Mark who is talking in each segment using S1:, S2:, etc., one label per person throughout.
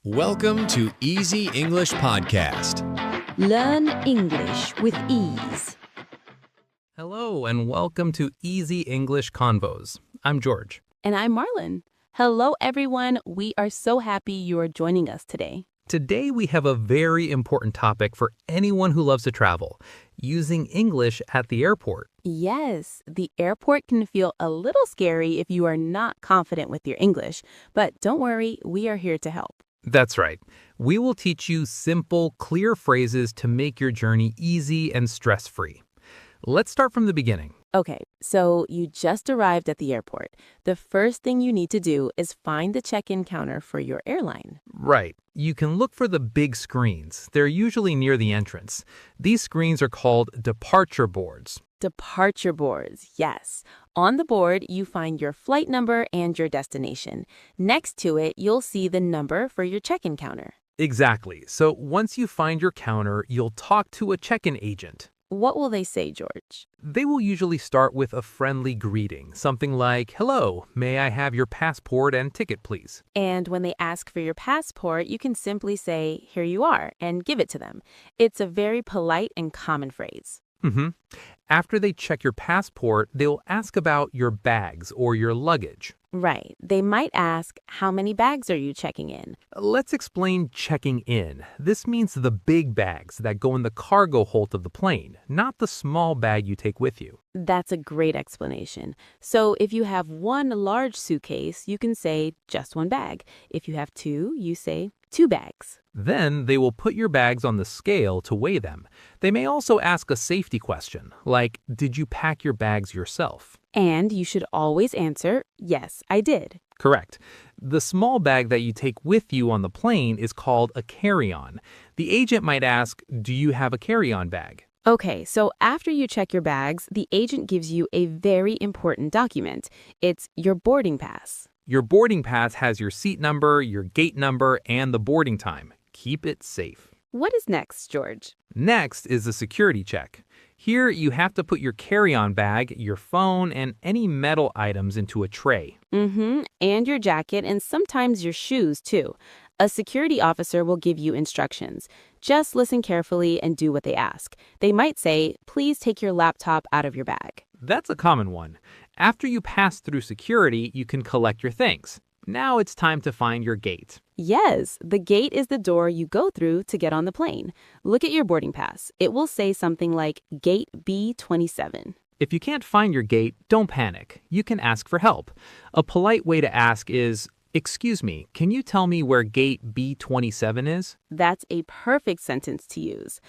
S1: Welcome to Easy English Podcast.
S2: Learn English with ease.
S3: Hello, and welcome to Easy English Convos. I'm George.
S2: And I'm Marlon. Hello, everyone. We are so happy you are joining us today.
S3: Today we have a very important topic for anyone who loves to travel, using English at the airport.
S2: Yes, the airport can feel a little scary if you are not confident with your English, but don't worry, we are here to help.
S3: That's right. We will teach you simple, clear phrases to make your journey easy and stress-free. Let's start from the beginning.
S2: Okay, so you just arrived at the airport. The first thing you need to do is find the check-in counter for your airline.
S3: Right. You can look for the big screens. They're usually near the entrance. These screens are called departure boards.
S2: Departure boards, yes. On the board, you find your flight number and your destination. Next to it, you'll see the number for your check-in counter.
S3: Exactly. So once you find your counter, you'll talk to a check-in agent.
S2: What will they say, George?
S3: They will usually start with a friendly greeting, something like, "Hello, may I have your passport and ticket, please?"
S2: And when they ask for your passport, you can simply say, "Here you are," and give it to them. It's a very polite and common phrase.
S3: After they check your passport, they'll ask about your bags or your luggage.
S2: Right. They might ask, "How many bags are you checking in?"
S3: Let's explain checking in. This means the big bags that go in the cargo hold of the plane, not the small bag you take with you.
S2: That's a great explanation. So if you have one large suitcase, you can say just one bag. If you have two, you say two bags.
S3: Then they will put your bags on the scale to weigh them. They may also ask a safety question, like, "Did you pack your bags yourself?"
S2: And you should always answer, "Yes, I did."
S3: Correct. The small bag that you take with you on the plane is called a carry-on. The agent might ask, "Do you have a carry-on bag?"
S2: Okay, so after you check your bags, the agent gives you a very important document. It's your boarding pass.
S3: Your boarding pass has your seat number, your gate number, and the boarding time. Keep it safe.
S2: What is next, George?
S3: Next is the security check. Here, you have to put your carry-on bag, your phone, and any metal items into a tray.
S2: And your jacket and sometimes your shoes, too. A security officer will give you instructions. Just listen carefully and do what they ask. They might say, "Please take your laptop out of your bag."
S3: That's a common one. After you pass through security, you can collect your things. Now it's time to find your gate.
S2: Yes, the gate is the door you go through to get on the plane. Look at your boarding pass. It will say something like Gate B27.
S3: If you can't find your gate, don't panic. You can ask for help. A polite way to ask is, "Excuse me, can you tell me where gate B27 is?"
S2: That's a perfect sentence to use.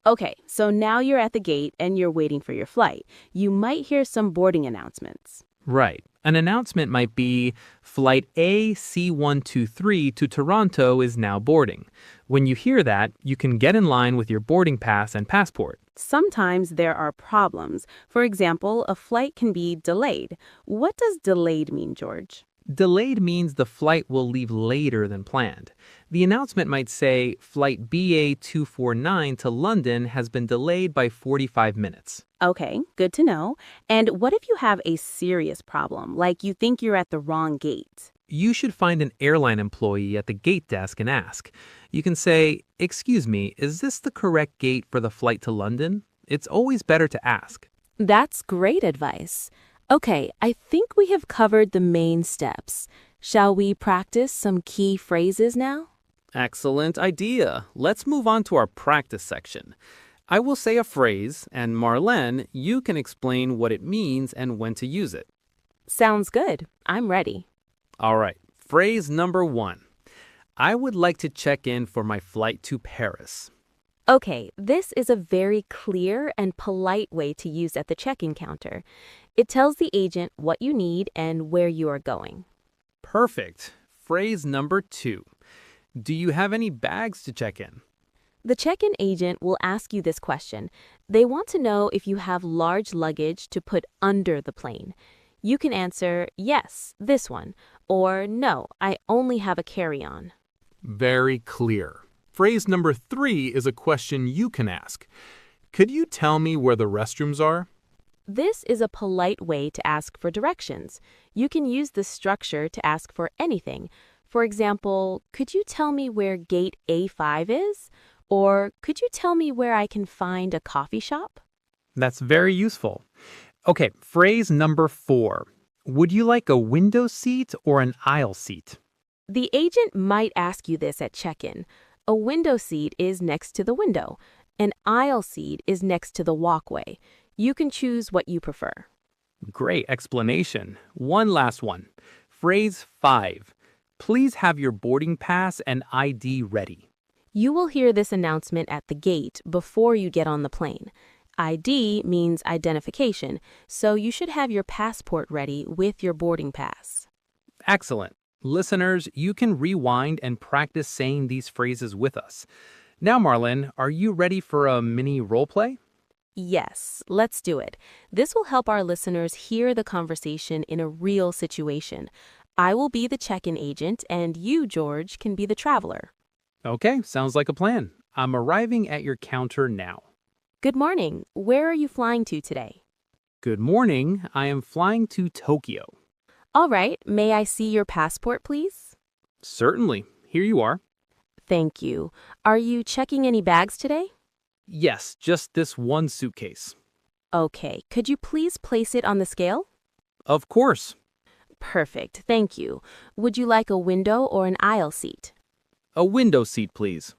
S2: Okay, so now you're at the gate and you're waiting for your flight. You might hear some boarding announcements.
S3: Right. An announcement might be, "Flight AC123 to Toronto is now boarding." When you hear that, you can get in line with your boarding pass and passport.
S2: Sometimes there are problems. For example, a flight can be delayed. What does delayed mean, George?
S3: Delayed means the flight will leave later than planned. The announcement might say, "Flight BA249 to London has been delayed by 45 minutes.
S2: Okay, good to know. And what if you have a serious problem, like you think you're at the wrong gate?
S3: You should find an airline employee at the gate desk and ask. You can say, "Excuse me, is this the correct gate for the flight to London?" It's always better to ask.
S2: That's great advice. Okay, I think we have covered the main steps. Shall we practice some key phrases now?
S3: Excellent idea. Let's move on to our practice section. I will say a phrase, and Marlene, you can explain what it means and when to use it.
S2: Sounds good. I'm ready.
S3: All right. Phrase number 1. I would like to check in for my flight to Paris.
S2: Okay, this is a very clear and polite way to use at the check-in counter. It tells the agent what you need and where you are going.
S3: Perfect. Phrase number 2. Do you have any bags to check in?
S2: The check-in agent will ask you this question. They want to know if you have large luggage to put under the plane. You can answer, "Yes, this one," or "No, I only have a carry-on."
S3: Very clear. Phrase number 3 is a question you can ask. Could you tell me where the restrooms are?
S2: This is a polite way to ask for directions. You can use this structure to ask for anything. For example, could you tell me where gate A5 is? Or could you tell me where I can find a coffee shop?
S3: That's very useful. Okay, phrase number 4. Would you like a window seat or an aisle seat?
S2: The agent might ask you this at check-in. A window seat is next to the window. An aisle seat is next to the walkway. You can choose what you prefer.
S3: Great explanation. One last one. Phrase 5. Please have your boarding pass and ID ready.
S2: You will hear this announcement at the gate before you get on the plane. ID means identification, so you should have your passport ready with your boarding pass.
S3: Excellent. Listeners, you can rewind and practice saying these phrases with us. Now, Marlon, are you ready for a mini role play?
S2: Yes, let's do it. This will help our listeners hear the conversation in a real situation. I will be the check-in agent, and you, George, can be the traveler.
S3: Okay, sounds like a plan. I'm arriving at your counter now.
S2: Good morning. Where are you flying to today?
S3: Good morning. I am flying to Tokyo.
S2: All right. May I see your passport, please?
S3: Certainly. Here you are.
S2: Thank you. Are you checking any bags today?
S3: Yes, just this one suitcase.
S2: Okay. Could you please place it on the scale?
S3: Of course.
S2: Perfect. Thank you. Would you like a window or an aisle seat?
S3: A window seat, please.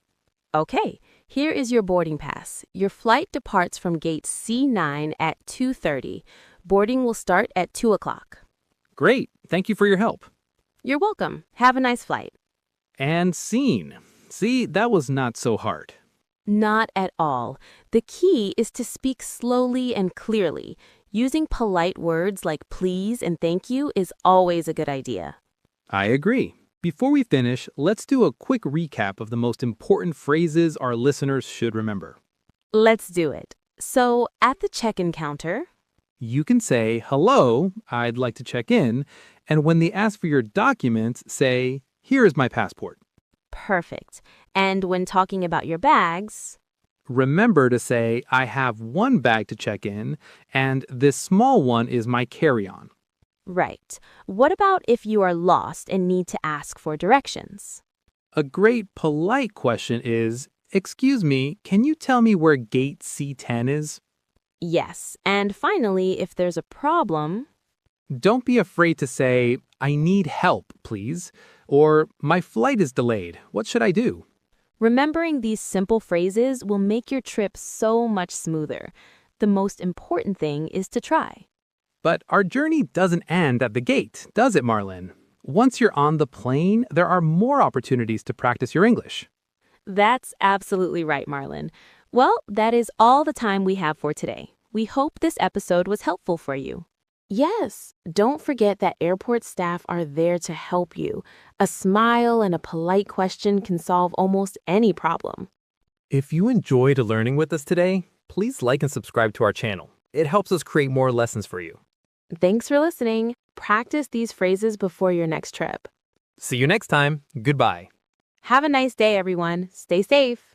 S2: Okay. Here is your boarding pass. Your flight departs from gate C9 at 2:30. Boarding will start at 2 o'clock.
S3: Great. Thank you for your help.
S2: You're welcome. Have a nice flight.
S3: And scene. See, that was not so hard.
S2: Not at all. The key is to speak slowly and clearly. Using polite words like please and thank you is always a good idea.
S3: I agree. Before we finish, let's do a quick recap of the most important phrases our listeners should remember.
S2: Let's do it. So, at the check-in counter,
S3: You can say, hello, I'd like to check in, and when they ask for your documents, say, here is my passport.
S2: perfect. And when talking about your bags,
S3: Remember to say, I have one bag to check in, and this small one is my carry-on.
S2: right. What about if you are lost and need to ask for directions?
S3: A great polite question is, excuse me, can you tell me where gate C10 is?
S2: Yes. And finally, if there's a problem,
S3: Don't be afraid to say, I need help, please, or my flight is delayed. What should I do?
S2: remembering these simple phrases will make your trip so much smoother. The most important thing is to try.
S3: But our journey doesn't end at the gate, does it, Marlon? Once you're on the plane, there are more opportunities to practice your English.
S2: That's absolutely right, Marlon. Well, that is all the time we have for today. We hope this episode was helpful for you. Yes, don't forget that airport staff are there to help you. A smile and a polite question can solve almost any problem.
S3: If you enjoyed learning with us today, please like and subscribe to our channel. It helps us create more lessons for you.
S2: Thanks for listening. Practice these phrases before your next trip.
S3: See you next time. Goodbye.
S2: Have a nice day, everyone. Stay safe.